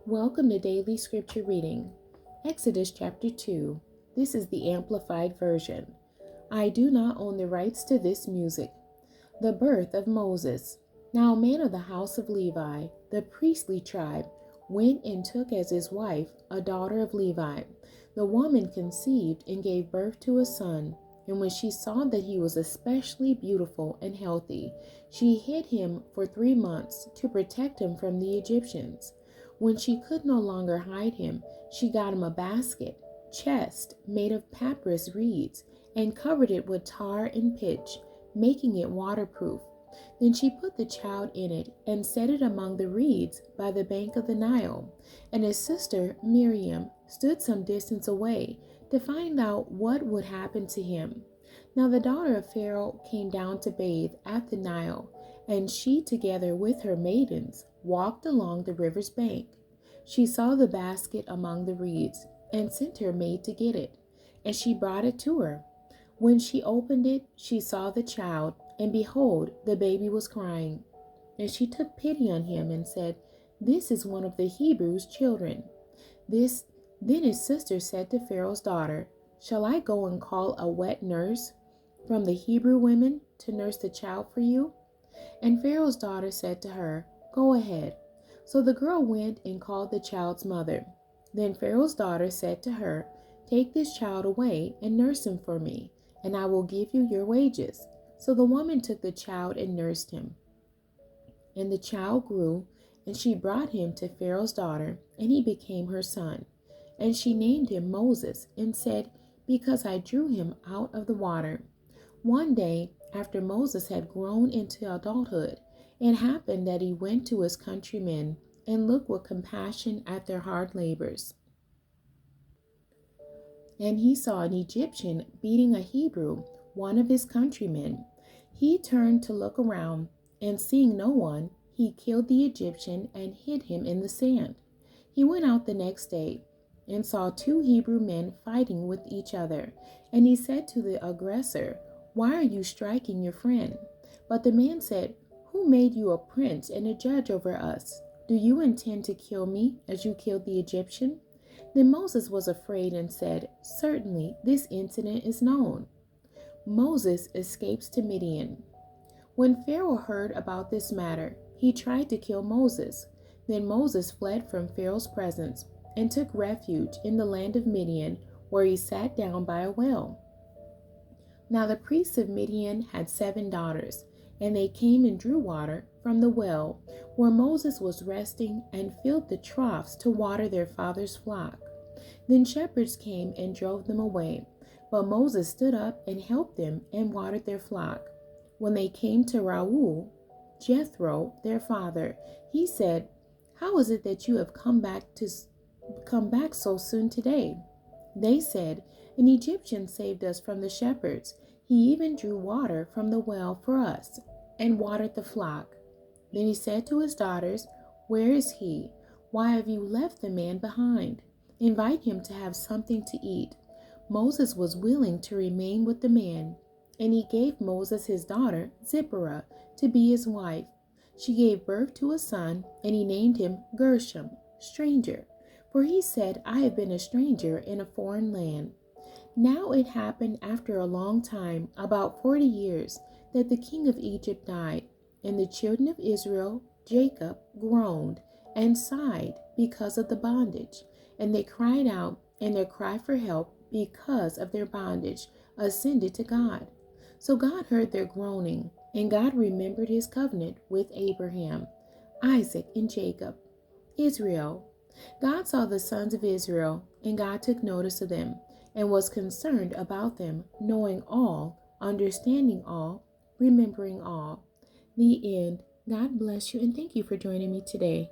Welcome to Daily Scripture Reading. Exodus chapter 2. This is the Amplified Version. I do not own the rights to this music. The birth of Moses. Now a man of the house of Levi, the priestly tribe, went and took as his wife a daughter of Levi. The woman conceived and gave birth to a son. And when she saw that he was especially beautiful and healthy, she hid him for 3 months to protect him from the Egyptians. When she could no longer hide him, she got him a basket, chest made of papyrus reeds, and covered it with tar and pitch, making it waterproof. Then she put the child in it and set it among the reeds by the bank of the Nile. And his sister Miriam stood some distance away to find out what would happen to him. Now the daughter of Pharaoh came down to bathe at the Nile, and she, together with her maidens, walked along the river's bank. She saw the basket among the reeds, and sent her maid to get it, and she brought it to her. When she opened it, she saw the child, and behold, the baby was crying. And she took pity on him and said, "This is one of the Hebrews' children." Then his sister said to Pharaoh's daughter, "Shall I go and call a wet nurse from the Hebrew women to nurse the child for you?" And Pharaoh's daughter said to her, "Go ahead." So the girl went and called the child's mother. Then Pharaoh's daughter said to her, "Take this child away and nurse him for me, and I will give you your wages." So the woman took the child and nursed him. And the child grew, and she brought him to Pharaoh's daughter, and he became her son. And she named him Moses, and said, "Because I drew him out of the water." One day, after Moses had grown into adulthood, it happened that he went to his countrymen and looked with compassion at their hard labors. And he saw an Egyptian beating a Hebrew, one of his countrymen. He turned to look around, and seeing no one, he killed the Egyptian and hid him in the sand. He went out the next day and saw 2 Hebrew men fighting with each other. And he said to the aggressor, "Why are you striking your friend?" But the man said, "Who made you a prince and a judge over us? Do you intend to kill me as you killed the Egyptian?" Then Moses was afraid and said, "Certainly this incident is known." Moses escapes to Midian. When Pharaoh heard about this matter, he tried to kill Moses. Then Moses fled from Pharaoh's presence and took refuge in the land of Midian, where he sat down by a well. Now the priests of Midian had 7 daughters, and they came and drew water from the well where Moses was resting, and filled the troughs to water their father's flock. Then shepherds came and drove them away, but Moses stood up and helped them and watered their flock. When they came to Reuel, Jethro, their father, he said, "How is it that you have come back so soon today?" They said, "An Egyptian saved us from the shepherds. He even drew water from the well for us and watered the flock." Then he said to his daughters, "Where is he? Why have you left the man behind? Invite him to have something to eat." Moses was willing to remain with the man, and he gave Moses his daughter Zipporah to be his wife. She gave birth to a son, and he named him Gershom, stranger, for he said, "I have been a stranger in a foreign land." Now it happened after a long time, about 40 years, that the king of Egypt died, and the children of Israel, Jacob, groaned and sighed because of the bondage, and they cried out, and their cry for help because of their bondage ascended to God. So God heard their groaning, and God remembered his covenant with Abraham, Isaac, and Jacob. Israel. God saw the sons of Israel, and God took notice of them, and was concerned about them, knowing all, understanding all, remembering all. The end. God bless you, and thank you for joining me today.